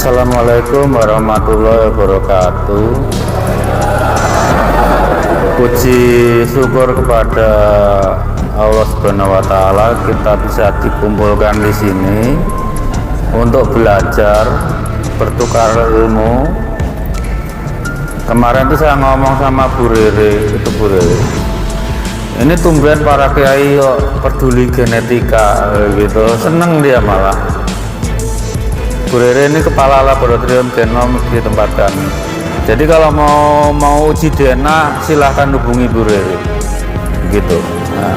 Assalamualaikum warahmatullahi wabarakatuh. Puji syukur kepada Allah Subhanahu wa taala kita bisa dikumpulkan di sini untuk belajar, bertukar ilmu. Kemarin itu saya ngomong sama Bu Rere, itu Bu Rere. Ini tumben para kiai peduli genetika gitu, seneng dia malah. Bu Rere ini kepala laboratorium genom di tempat kami. Jadi kalau mau uji DNA silahkan hubungi Bu Rere. Gitu. Nah.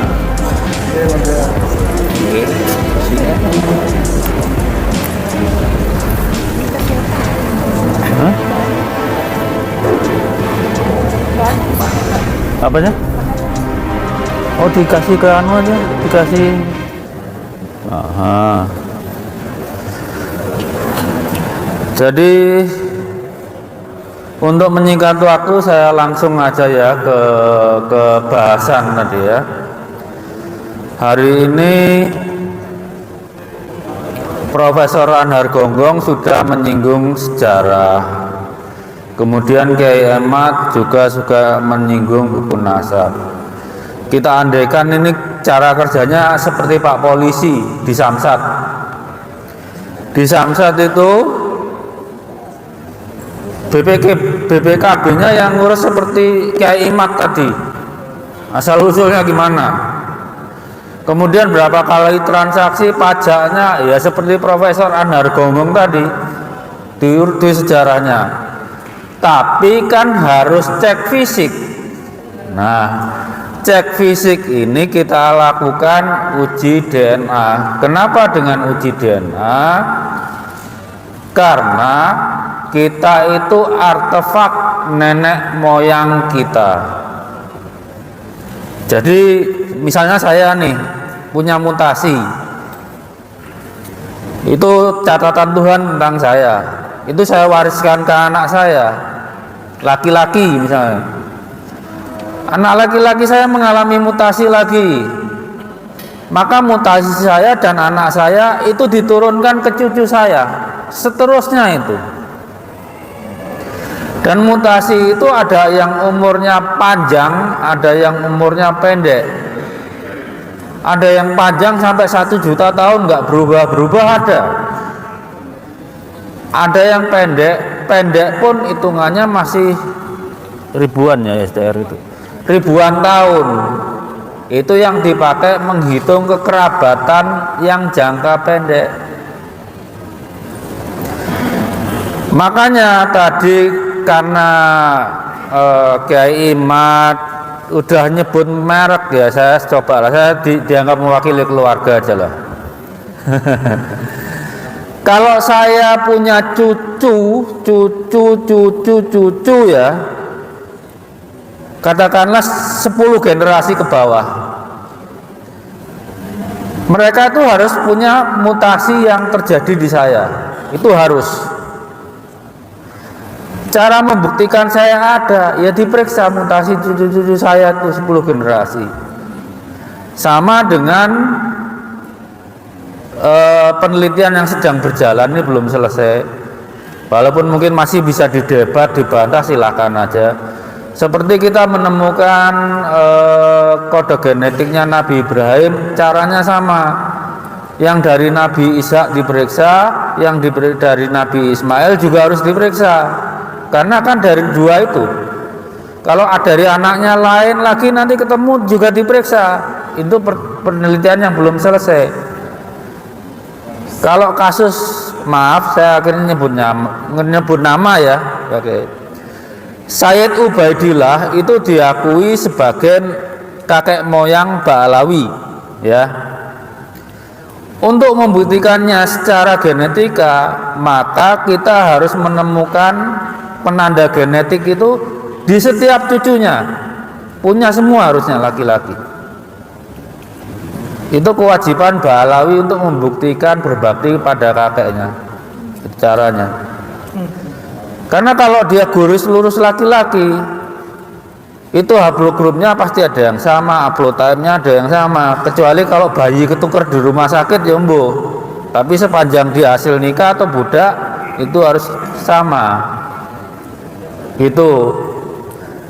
Hah? Apanya? Oh, dikasih ke anu aja, dikasih. Aha. Jadi untuk menyingkat waktu saya langsung aja ya ke bahasan tadi ya. Hari ini Profesor Anhar Gonggong sudah menyinggung sejarah. Kemudian Kiai Ahmad juga menyinggung buku nasab. Kita andaikan ini cara kerjanya seperti Pak Polisi di Samsat. Di Samsat itu BPKB-nya yang ngurus seperti Kiai Ahmad tadi. Asal usulnya gimana? Kemudian berapa kali transaksi pajaknya ya seperti Profesor Anhar Gonggong tadi di sejarahnya. Tapi kan harus cek fisik. Nah, cek fisik ini kita lakukan uji DNA. Kenapa dengan uji DNA? Karena kita itu artefak nenek moyang kita. Jadi misalnya saya nih punya mutasi, itu catatan Tuhan tentang saya, itu saya wariskan ke anak saya, laki-laki misalnya. Anak laki-laki saya mengalami mutasi lagi, maka mutasi saya dan anak saya itu diturunkan ke cucu saya, seterusnya itu. Dan mutasi itu ada yang umurnya panjang, ada yang umurnya pendek. Ada yang panjang sampai 1 juta tahun nggak berubah-berubah ada. Ada yang pendek pun hitungannya masih ribuan ya STR itu. Ribuan tahun. Itu yang dipakai menghitung kekerabatan yang jangka pendek. Makanya tadi karena Kiai Ahmad udah nyebut merek ya, saya coba lah, saya dianggap mewakili keluarga aja lah. Kalau saya punya cucu ya, katakanlah 10 generasi ke bawah, mereka itu harus punya mutasi yang terjadi di saya, itu harus. Cara membuktikan saya ada, ya diperiksa mutasi cucu-cucu saya itu 10 generasi. Sama dengan penelitian yang sedang berjalan ini belum selesai. Walaupun mungkin masih bisa didebat, dibantah, silakan aja. Seperti kita menemukan kode genetiknya Nabi Ibrahim, caranya sama. Yang dari Nabi Ishak diperiksa, yang dari Nabi Ismail juga harus diperiksa. Karena kan dari dua itu, kalau dari anaknya lain lagi nanti ketemu juga diperiksa. Itu penelitian yang belum selesai. Kalau kasus, maaf saya akhirnya nyebut nama ya, oke. Sayyid Ubaidillah itu diakui sebagai kakek moyang Ba'alawi ya. Untuk membuktikannya secara genetika, maka kita harus menemukan penanda genetik itu di setiap cucunya, punya semua harusnya laki-laki. Itu kewajiban Ba'alawi untuk membuktikan berbakti pada kakeknya. Caranya, karena kalau dia gurus lurus laki-laki, itu haplogrupnya pasti ada yang sama, haplotype-nya ada yang sama, kecuali kalau bayi ketuker di rumah sakit ya mbo. Tapi sepanjang dia hasil nikah atau budak, itu harus sama. Itu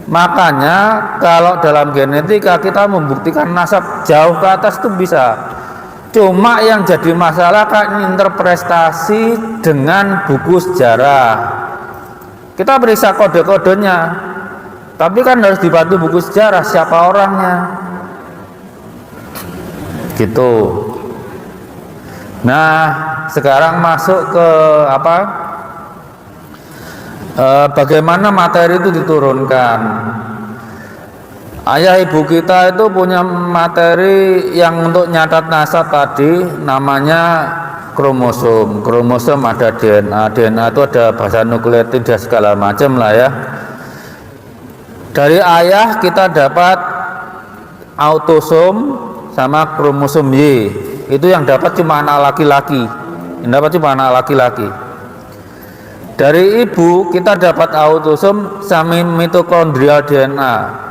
makanya kalau dalam genetika kita membuktikan nasab jauh ke atas itu bisa. Cuma yang jadi masalah kan interpretasi dengan buku sejarah. Kita periksa kode-kodenya, tapi kan harus dibantu buku sejarah siapa orangnya. Gitu. Nah, sekarang masuk ke apa? Bagaimana materi itu diturunkan. Ayah ibu kita itu punya materi yang untuk nyatat nasab tadi namanya kromosom. Kromosom ada DNA, DNA itu ada bahasa nukleotida dan segala macam lah ya. Dari ayah kita dapat autosom sama kromosom Y. Itu yang dapat cuma anak laki-laki. Yang dapat cuma anak laki-laki. Dari ibu kita dapat autosom sama mitokondrial DNA.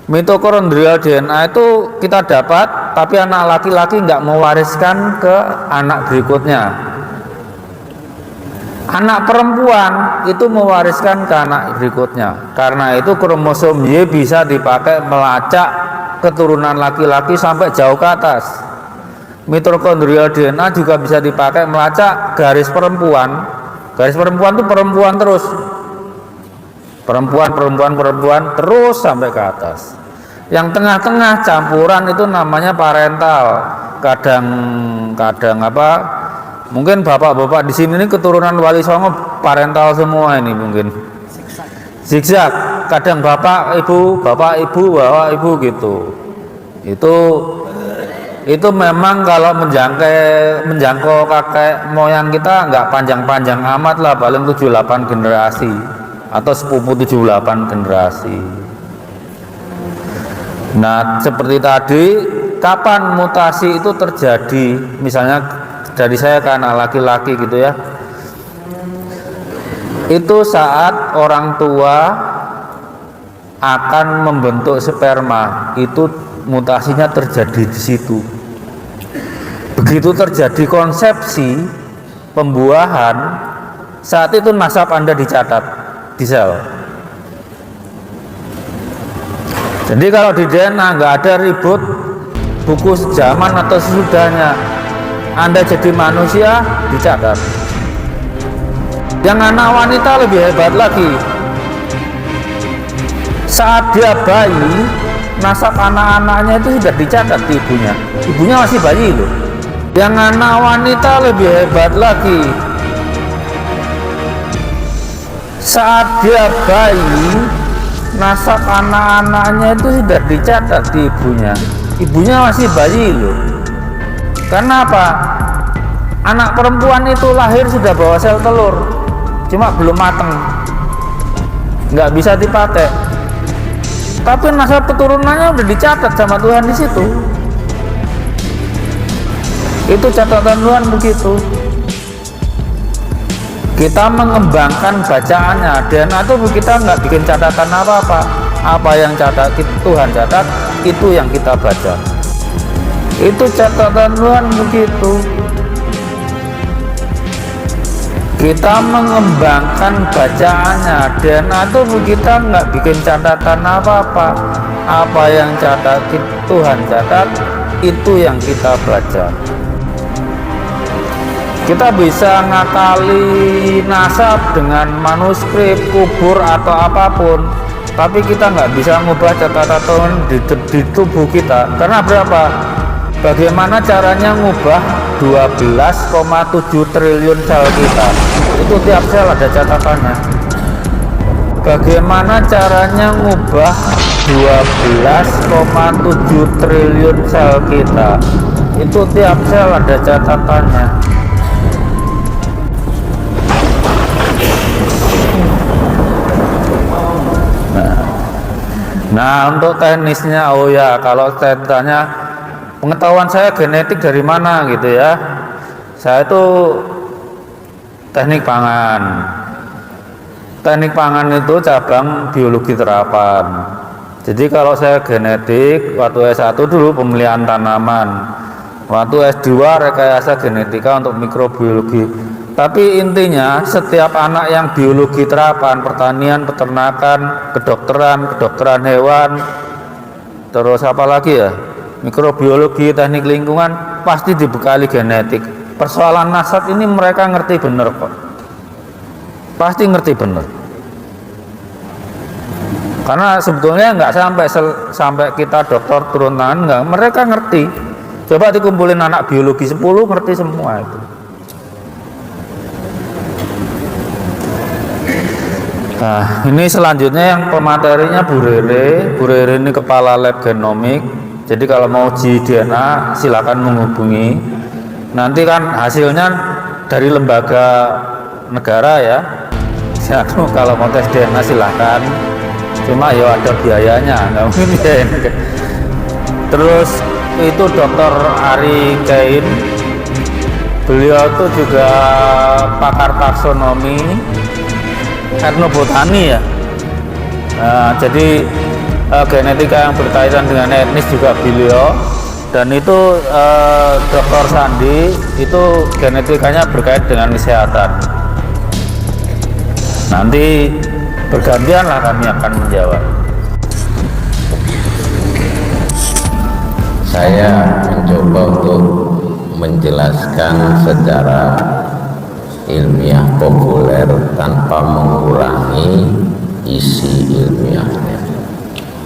Mitokondrial DNA itu kita dapat, tapi anak laki-laki nggak mewariskan ke anak berikutnya. Anak perempuan itu mewariskan ke anak berikutnya. Karena itu kromosom Y bisa dipakai melacak keturunan laki-laki sampai jauh ke atas. Mitokondrial DNA juga bisa dipakai melacak garis perempuan. Garis perempuan itu perempuan terus, perempuan terus sampai ke atas. Yang tengah-tengah campuran itu namanya parental. Kadang apa? Mungkin bapak-bapak di sini ini keturunan Wali Songo parental semua ini mungkin. Zigzag. Kadang bapak ibu gitu. Itu memang kalau menjangkau kakek moyang kita nggak panjang-panjang amat lah, paling 7-8 generasi atau sepupu 7-8 generasi. Nah, seperti tadi, kapan mutasi itu terjadi? Misalnya dari saya ke anak laki-laki gitu ya. Itu saat orang tua akan membentuk sperma, itu mutasinya terjadi di situ. Begitu terjadi konsepsi pembuahan, saat itu nasab Anda dicatat di sel. Jadi kalau di DNA nggak ada ribut buku sejaman atau sesudahnya, Anda jadi manusia dicatat. Yang anak wanita lebih hebat lagi. Saat dia bayi, nasab anak-anaknya itu sudah dicatat di ibunya. Ibunya masih bayi loh. Yang anak wanita lebih hebat lagi. Saat dia bayi, nasab anak-anaknya itu sudah dicatat di ibunya. Ibunya masih bayi loh. Karena apa? Anak perempuan itu lahir sudah bawa sel telur, cuma belum mateng, nggak bisa dipakai. Tapi nasab keturunannya udah dicatat sama Tuhan di situ. Itu catatan Tuhan begitu. Kita mengembangkan bacaannya. DNA itu kita nggak bikin catatan apa-apa. Apa yang Tuhan catat, itu yang kita baca. Itu catatan Tuhan begitu. Kita mengembangkan bacaannya. DNA itu kita nggak bikin catatan apa-apa. Apa yang Tuhan catat, itu yang kita baca. Kita bisa ngakali nasab dengan manuskrip, kubur atau apapun, tapi kita nggak bisa ngubah catatan di tubuh kita. Karena berapa? Bagaimana caranya ngubah 12,7 triliun sel kita? Itu tiap sel ada catatannya. Bagaimana caranya ngubah 12,7 triliun sel kita? Itu tiap sel ada catatannya. Nah, untuk teknisnya, oh ya, kalau saya tanya pengetahuan saya genetik dari mana gitu ya, saya itu teknik pangan. Teknik pangan itu cabang biologi terapan. Jadi kalau saya genetik waktu S1 dulu pemilihan tanaman, waktu S2 rekayasa genetika untuk mikrobiologi Tapi intinya setiap anak yang biologi terapan, pertanian, peternakan, kedokteran hewan, terus apa lagi ya, mikrobiologi, teknik lingkungan, pasti dibekali genetik. Persoalan nasab ini mereka ngerti bener kok, pasti ngerti bener. Karena sebetulnya nggak sampai kita dokter turun tangan, nggak, mereka ngerti. Coba dikumpulin anak biologi 10 ngerti semua itu. Nah, ini selanjutnya yang pematerinya Bu Rere ini kepala lab genomik. Jadi kalau mau uji DNA silakan menghubungi. Nanti kan hasilnya dari lembaga negara ya. Kalau mau tes DNA silakan. Cuma ya ada biayanya, nggak mungkin biaya. Terus itu Dr. Ari Kain. Beliau itu juga pakar taksonomi, etnobotani ya. Jadi genetika yang berkaitan dengan etnis juga beliau, dan itu Dr. Sandi itu genetikanya berkait dengan kesehatan. Nanti bergantianlah kami akan menjawab. Saya mencoba untuk menjelaskan secara ilmiah populer tanpa mengurangi isi ilmiahnya.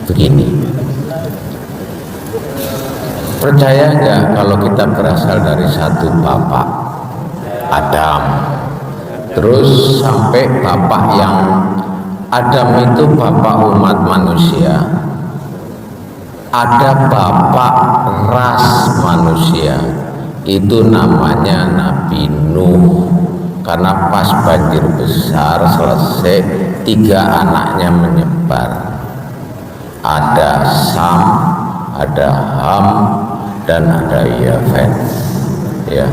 Begini, percaya nggak kalau kita berasal dari satu bapak, Adam, terus sampai bapak yang Adam itu bapak umat manusia, ada bapak ras manusia, itu namanya Nabi Nuh. Karena pas banjir besar selesai, 3 anaknya menyebar, ada Sam, ada Ham, dan ada Yafet ya,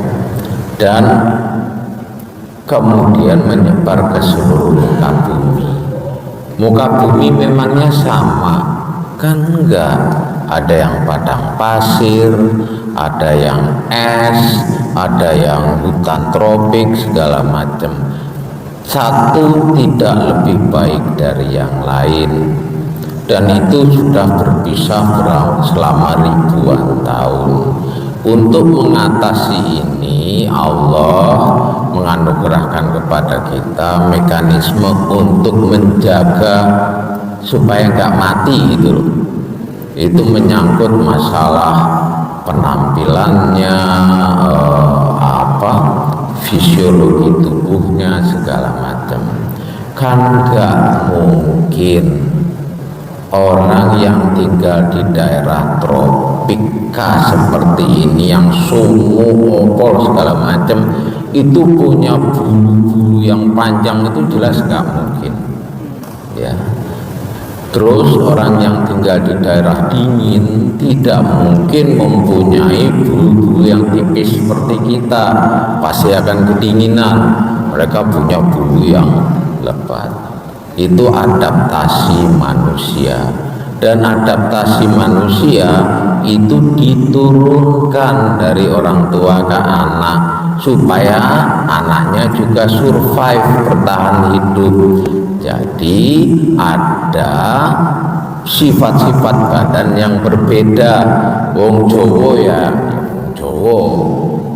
dan kemudian menyebar ke seluruh muka bumi. Muka bumi memangnya sama? Kan enggak, ada yang padang pasir, ada yang es, ada yang hutan tropik, segala macam. Satu tidak lebih baik dari yang lain, dan itu sudah berpisah selama ribuan tahun. Untuk mengatasi ini, Allah menganugerahkan kepada kita mekanisme untuk menjaga supaya nggak mati gitu loh. Itu menyangkut masalah penampilannya, fisiologi tubuhnya, segala macam. Kan nggak mungkin orang yang tinggal di daerah tropika seperti ini yang sumur, opol, segala macam itu punya bulu-bulu yang panjang, itu jelas nggak mungkin ya. Terus orang yang tinggal di daerah dingin tidak mungkin mempunyai bulu-bulu yang tipis seperti kita, pasti akan kedinginan. Mereka punya bulu yang lebat. Itu adaptasi manusia, dan adaptasi manusia itu diturunkan dari orang tua ke anak supaya anaknya juga survive, bertahan hidup. Jadi ada sifat-sifat badan yang berbeda. Wong Jawa ya Jawa,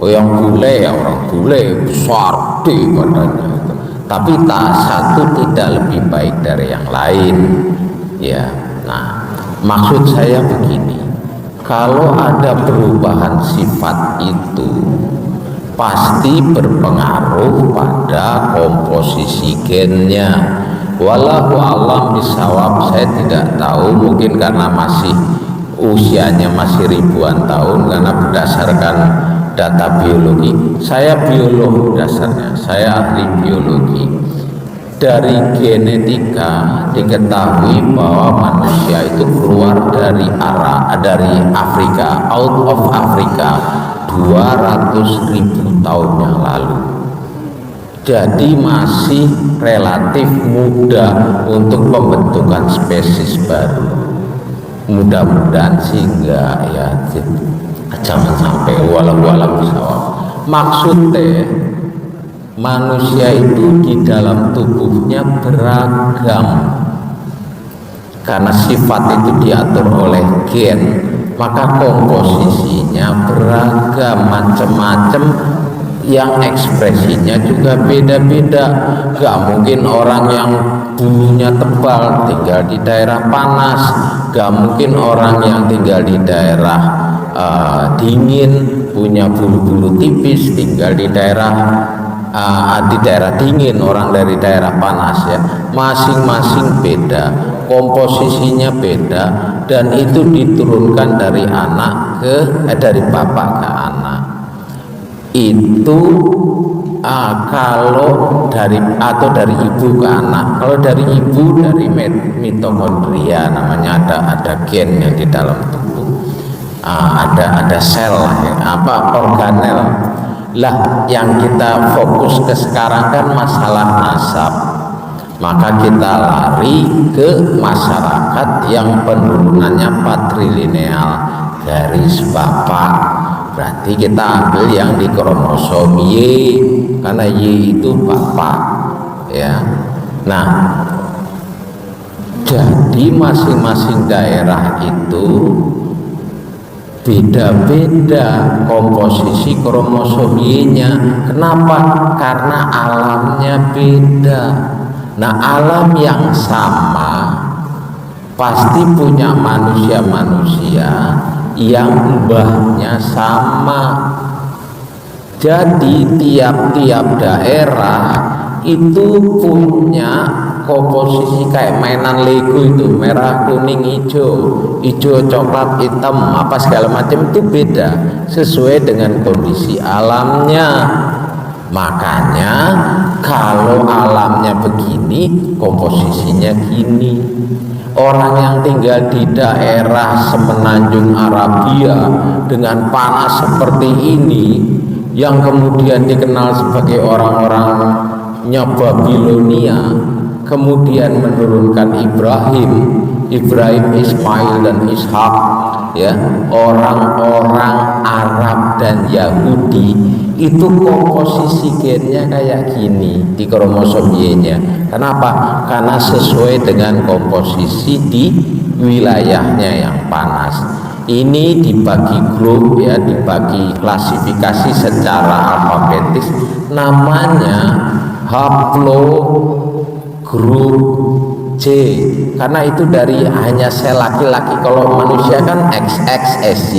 yang bule ya orang bule, besar di badannya itu. Tapi tak satu tidak lebih baik dari yang lain ya. Nah, maksud saya begini, kalau ada perubahan sifat itu pasti berpengaruh pada komposisi gennya. Wallahu a'lam bishawab, saya tidak tahu, mungkin karena masih usianya masih ribuan tahun, karena berdasarkan data biologi, saya biolog dasarnya, saya ahli biologi. Dari genetika diketahui bahwa manusia itu keluar dari Afrika, out of Afrika 200.000 tahun yang lalu. Jadi masih relatif muda untuk pembentukan spesies baru. Mudah-mudahan sih enggak ya, jangan sampai walau-walau pesawat. Maksudnya manusia itu di dalam tubuhnya beragam, karena sifat itu diatur oleh gen, maka komposisinya beragam, macam-macam, yang ekspresinya juga beda-beda. Gak mungkin orang yang bulunya tebal tinggal di daerah panas, gak mungkin orang yang tinggal di daerah dingin punya bulu-bulu tipis tinggal di daerah dingin, orang dari daerah panas, ya. Masing-masing beda, komposisinya beda, dan itu diturunkan dari anak dari bapak ke anak. Itu kalau dari ibu ke anak. Kalau dari ibu, dari mitokondria, namanya ada gen yang di dalam tubuh, ada sel, organel lah. Yang kita fokus ke sekarang kan masalah nasab, maka kita lari ke masyarakat yang penurunannya patrilineal, garis bapak. Berarti kita ambil yang di kromosom Y, karena Y itu bapak, ya. Nah, jadi masing-masing daerah itu beda-beda komposisi kromosom Y-nya. Kenapa? Karena alamnya beda. Nah, alam yang sama pasti punya manusia-manusia yang mbahnya sama. Jadi tiap-tiap daerah itu punya komposisi kayak mainan Lego itu, merah, kuning, hijau, coklat, hitam, apa segala macam, itu beda sesuai dengan kondisi alamnya. Makanya kalau alamnya begini, komposisinya gini. Orang yang tinggal di daerah semenanjung Arabia dengan panas seperti ini, yang kemudian dikenal sebagai orang-orangnya Babilonia, kemudian menurunkan Ibrahim, Ismail dan Ishak, ya, orang-orang Arab dan Yahudi, itu komposisi gennya kayak gini di kromosom Y-nya. Kenapa? Karena sesuai dengan komposisi di wilayahnya yang panas. Ini dibagi grup, ya, dibagi klasifikasi secara alfabetis, namanya haplogrup C, karena itu dari hanya sel laki-laki. Kalau manusia kan XXSY,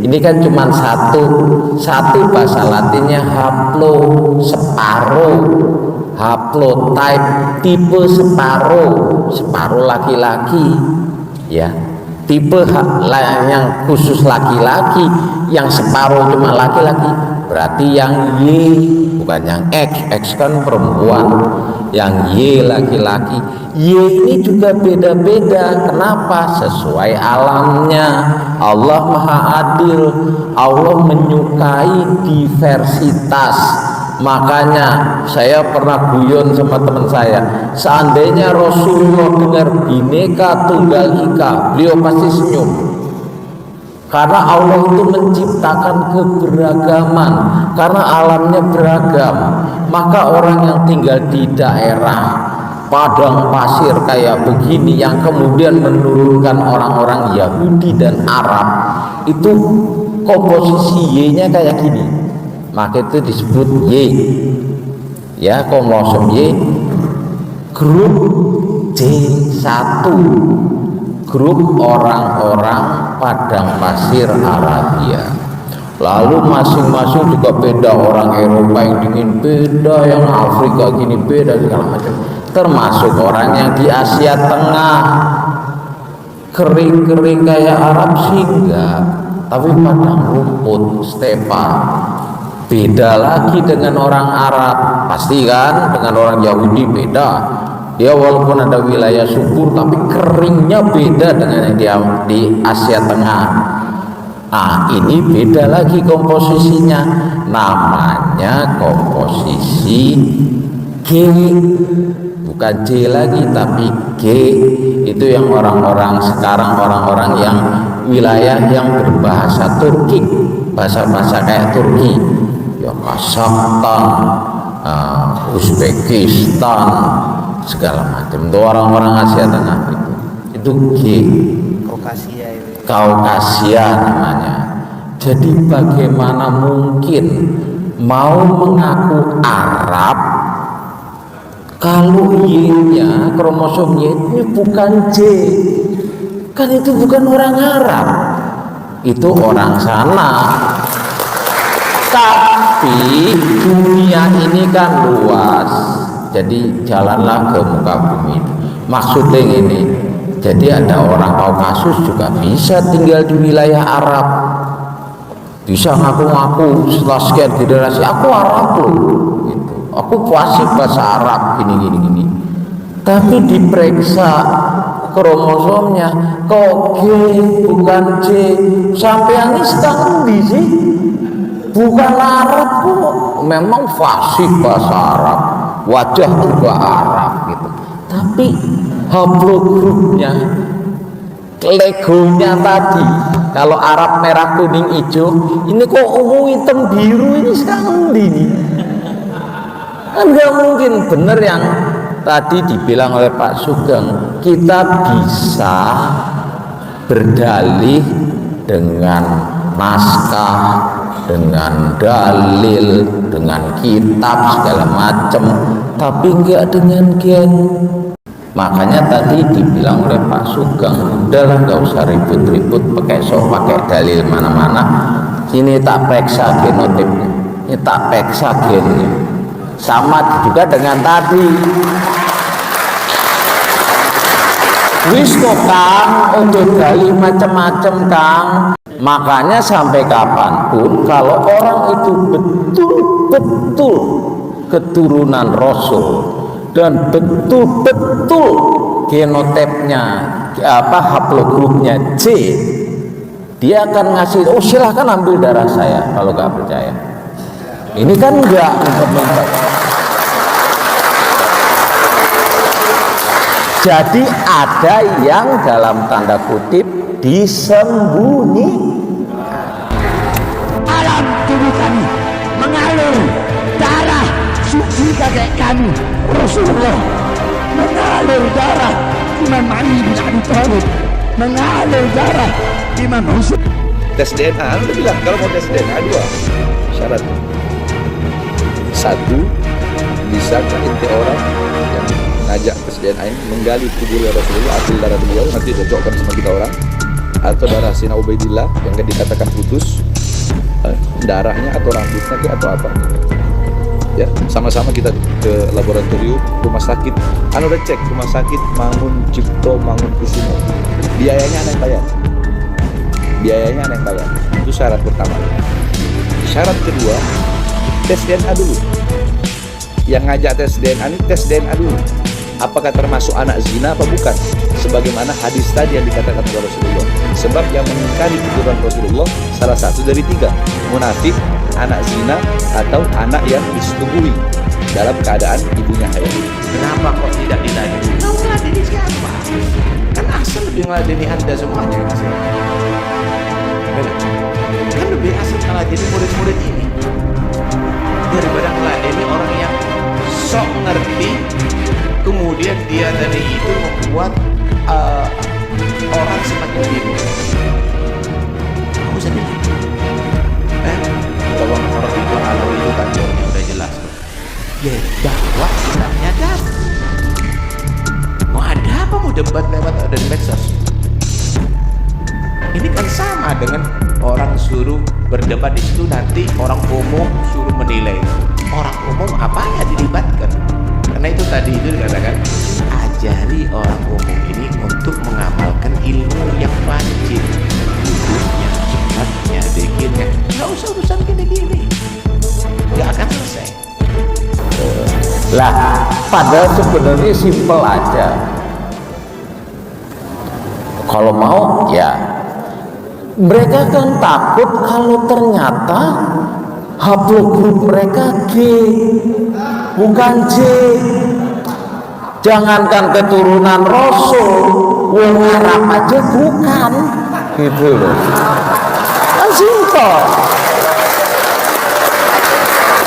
ini kan cuma satu bahasa Latinnya haplo, separuh, haplotype, tipe separuh laki-laki, ya. Tipe yang khusus laki-laki, yang separuh cuma laki-laki, berarti yang Y, bukan yang X kan perempuan, yang Y laki-laki. Y ini juga beda-beda. Kenapa? Sesuai alamnya. Allah Maha Adil, Allah menyukai diversitas. Makanya saya pernah guyon sama teman saya, seandainya Rasulullah dengar Bhinneka Tunggal Ika, beliau pasti senyum. Karena Allah itu menciptakan keberagaman, karena alamnya beragam. Maka orang yang tinggal di daerah padang pasir kayak begini, yang kemudian menurunkan orang-orang Yahudi dan Arab, itu komposisi Y-nya kayak gini, maka itu disebut Y, ya, kromosom Y. Grup C1, grup orang-orang padang pasir Arabia. Lalu masing-masing juga beda, orang Eropa yang dingin beda, yang Afrika gini beda, segala macam. Termasuk orang yang di Asia Tengah, kering-kering kayak Arab sih enggak, tapi padang rumput, stepa. Beda lagi dengan orang Arab, pasti kan, dengan orang Yahudi beda. Dia walaupun ada wilayah subur, tapi keringnya beda dengan yang di Asia Tengah. Nah, ini beda lagi komposisinya, namanya komposisi G, bukan J lagi tapi G. Itu yang orang-orang sekarang, orang-orang yang wilayah yang berbahasa Turki, bahasa-bahasa kayak Turki, ya, Kazakhstan, Uzbekistan, segala macam. Itu orang-orang Asia Tengah itu G. Kaukasia namanya. Jadi bagaimana mungkin mau mengaku Arab kalau Y-nya, kromosomnya itu bukan J? Kan itu bukan orang Arab, itu orang sana. Tapi dunia ini kan luas, jadi jalanlah ke muka bumi. Maksudnya ini, jadi ada orang Kaukasus juga bisa tinggal di wilayah Arab, bisa ngaku-ngaku setelah sekian generasi aku Arab loh, gitu. Aku fasih bahasa Arab gini. Tapi diperiksa kromosomnya kok G bukan C, sampean ini sedang di sih, bukan Arab kok. Memang fasih bahasa Arab, wajah juga Arab gitu. Tapi haplogrupnya, legonya tadi, kalau Arab merah kuning hijau, ini kok ungu hitam biru, ini sekarang ini kan nggak mungkin. Bener yang tadi dibilang oleh Pak Sugeng, kita bisa berdalih dengan naskah, dengan dalil, dengan kitab segala macam, tapi enggak dengan gen. Makanya tadi dibilang oleh Pak Sugeng, udahlah nggak usah ribut-ribut pakai dalil mana-mana. Ini tak periksa genotipnya, ini tak periksa gennya. Sama juga dengan tadi. Wis kok Kang, untuk dalil macam-macam Kang. Makanya sampai kapanpun kalau orang itu betul-betul keturunan Rasul dan betul-betul genotipnya haplogrupnya C, dia akan ngasih, oh silahkan ambil darah saya kalau nggak percaya. Ini kan enggak jadi ada yang dalam tanda kutip disembunyi. Alam tubuh kami mengalir darah suci kakek kami Rasulullah, mengalir darah Imam Ali bin Abi Thalib, mengalir darah Imam Husain. Tes DNA, udah bilang kalau mau tes DNA 2 syarat. 1, bisakah inti orang yang ngajak tes DNA ini menggali tubuh Rasulullah, ambil darah beliau, nanti cocokkan sama kita orang, atau darah Sina Ubaidillah yang kan dikatakan putus, darahnya atau rambutnya atau apa, ya sama-sama kita ke laboratorium rumah sakit. Udah cek rumah sakit Mangun Cipto Mangun Kusumo, biayanya ada yang bayar, itu syarat pertama. Syarat kedua, tes DNA dulu. Yang ngajak tes DNA ini tes DNA dulu, apakah termasuk anak zina apa bukan, sebagaimana hadis tadi yang dikatakan oleh Rasulullah. Sebab yang mengingkari keturunan Rasulullah salah satu dari 3, munafik, anak zina, atau anak yang disetubuhi dalam keadaan ibunya hayat. Kenapa kok tidak diladeni? Mau meladeni siapa? Kan asal lebih meladeni Anda semuanya kan? Kan lebih asal meladeni murid-murid ini daripada meladeni orang yang sok ngerti, kemudian dia tadi itu membuat orang semakin bingung. Aku sedih. Kalau orang itu kalau itu kantornya udah jelas. Ya bahwa kitabnya dan mau ada apa, mau debat lewat dari medsos. Ini kan sama dengan orang suruh berdebat di situ, nanti orang umum suruh menilai. Orang umum apa ya dilibatkan? Karena itu tadi itu dikatakan, ajari orang umum ini untuk mengamalkan ilmu yang wajib, hukumnya, sunatnya, dikirnya. Nggak usah urusan gini-gini, nggak akan selesai. Lah, padahal sebenarnya simpel aja. Kalau mau ya, mereka kan takut kalau ternyata haplogrup mereka G bukan J. Jangankan keturunan Rasul, wong Arab aja bukan, gitu loh. Kan simpel.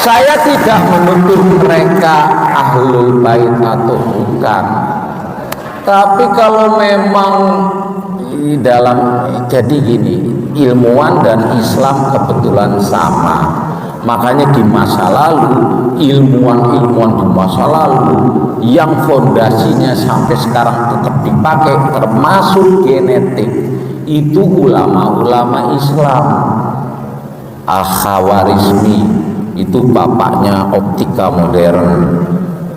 Saya tidak menuntut mereka ahlul bait atau bukan. Tapi kalau memang di dalam, jadi gini, ilmuwan dan Islam kebetulan sama. Makanya di masa lalu, ilmuwan-ilmuwan di masa lalu yang fondasinya sampai sekarang tetap dipakai, termasuk genetik, itu ulama-ulama Islam. Al-Khawarizmi itu bapaknya optika modern.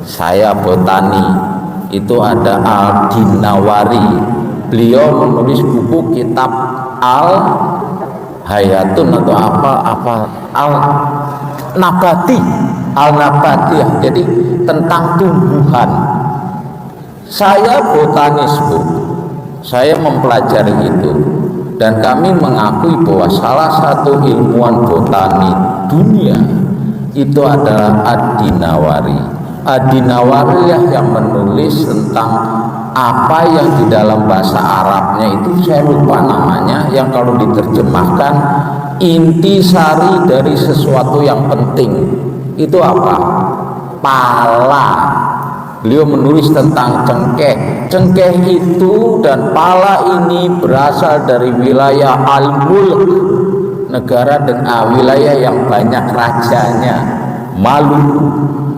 Saya botani, itu ada Al-Dinawari. Beliau menulis buku kitab Al-Hayatun atau apa Al-Nabati, Al-Nabatiyah, jadi tentang tumbuhan. Saya botanis, Bu. Saya mempelajari itu, dan kami mengakui bahwa salah satu ilmuwan botani dunia itu adalah Ad-Dinawari. Ad-Dinawari yang menulis tentang apa yang di dalam bahasa Arabnya itu saya lupa namanya, yang kalau diterjemahkan intisari dari sesuatu yang penting itu apa? Pala. Beliau menulis tentang cengkeh. Cengkeh itu dan pala ini berasal dari wilayah Al-Mulk, negara dengan wilayah yang banyak rajanya, Maluku.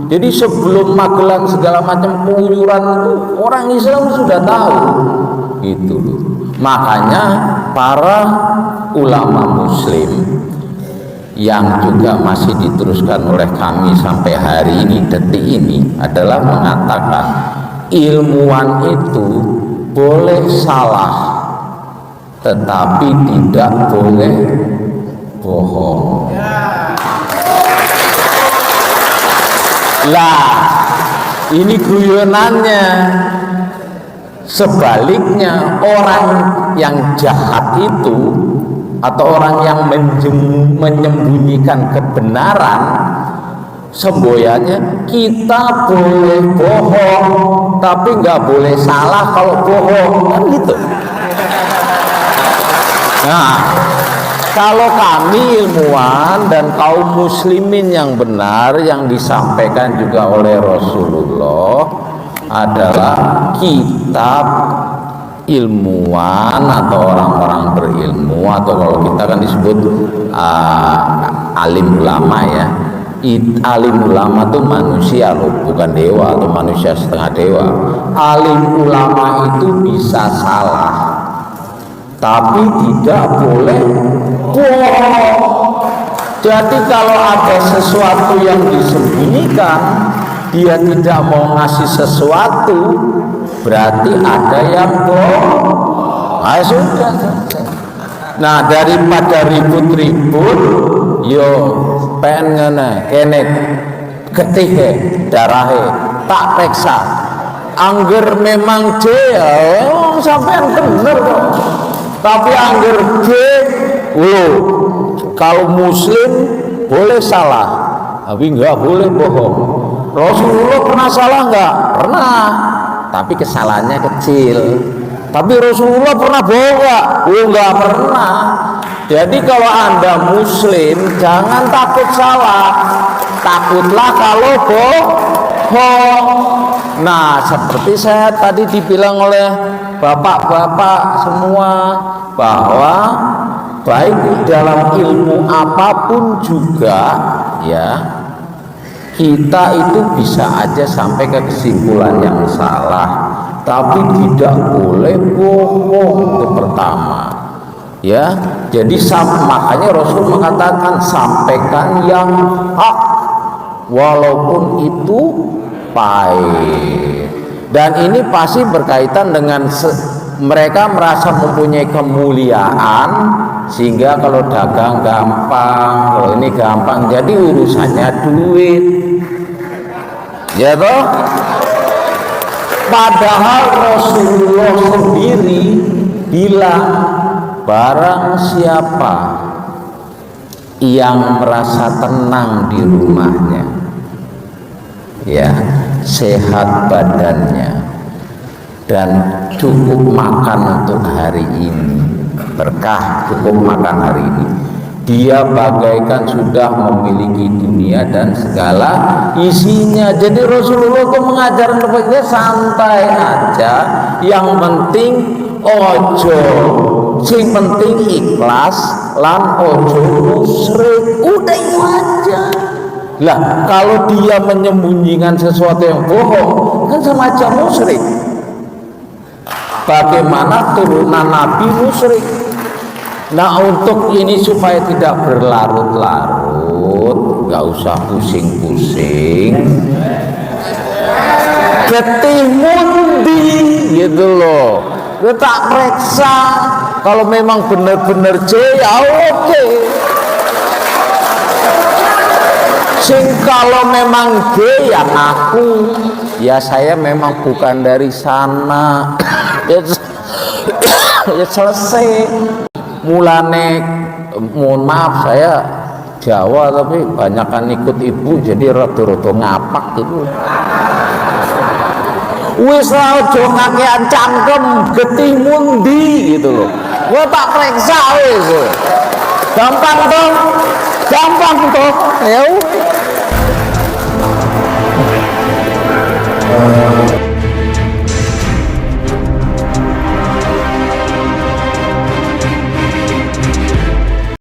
Jadi sebelum Magelang segala macam keluyuran itu orang Islam sudah tahu itu. Makanya para ulama Muslim yang juga masih diteruskan oleh kami sampai hari ini, detik ini, adalah mengatakan ilmuwan itu boleh salah tetapi tidak boleh bohong. Lah, ini guyonannya. Sebaliknya, orang yang jahat itu atau orang yang menyembunyikan kebenaran, semboyannya kita boleh bohong tapi nggak boleh salah kalau bohong, kan gitu. Nah, kalau kami ilmuwan dan kaum muslimin yang benar yang disampaikan juga oleh Rasulullah adalah kitab ilmuwan atau orang-orang berilmu, atau kalau kita kan disebut alim ulama ya. Alim ulama itu manusia loh, bukan dewa atau manusia setengah dewa. Alim ulama itu bisa salah tapi tidak boleh bohong. Jadi kalau ada sesuatu yang disembunyikan, dia tidak mau ngasih sesuatu, berarti ada yang bohong. Nah, sudah. Nah, daripada ribut-ribut, yo pengen kene getih darahe tak periksa. Angger memang jel sampean bener kok. Tapi angger kalau muslim boleh salah tapi nggak boleh bohong. Rasulullah pernah salah nggak? Pernah, tapi kesalahannya kecil. Tapi Rasulullah pernah bohong nggak? Nggak pernah. Jadi kalau Anda muslim jangan takut salah, takutlah kalau bohong. Nah, seperti saya tadi dibilang oleh bapak-bapak semua, bahwa baik dalam ilmu apapun juga ya, kita itu bisa aja sampai ke kesimpulan yang salah, tapi tidak boleh bohong. Itu pertama ya. Jadi makanya Rasul mengatakan sampaikan yang hak walaupun itu pahit. Dan ini pasti berkaitan dengan mereka merasa mempunyai kemuliaan, sehingga kalau dagang gampang, kalau ini gampang, jadi urusannya duit ya toh. Padahal Rasulullah sendiri bilang, barang siapa yang merasa tenang di rumahnya ya, sehat badannya dan cukup makan untuk hari ini, berkah cukup makan hari ini, dia bagaikan sudah memiliki dunia dan segala isinya. Jadi Rasulullah itu mengajarkan kepada kita santai aja, yang penting ojo, sing penting ikhlas lan ojo musyrik, udah itu aja. Lah kalau dia menyembunyikan sesuatu yang bohong kan semacam musyrik. Bagaimana turunan Nabi musyrik? Nah untuk ini supaya tidak berlarut-larut, nggak usah pusing-pusing, ketimundi gitu loh. Kita periksa, kalau memang benar-benar ya oke. Sing kalau memang G ya aku, ya saya memang bukan dari sana. Ya selesai. Mulane mohon maaf saya Jawa tapi banyakan ikut ibu jadi rada-rada ngapak gitu. Wis ra ojo ngakean cangkem getimundi gitu loh. Gua tak periksa wis. Gampang toh? Ya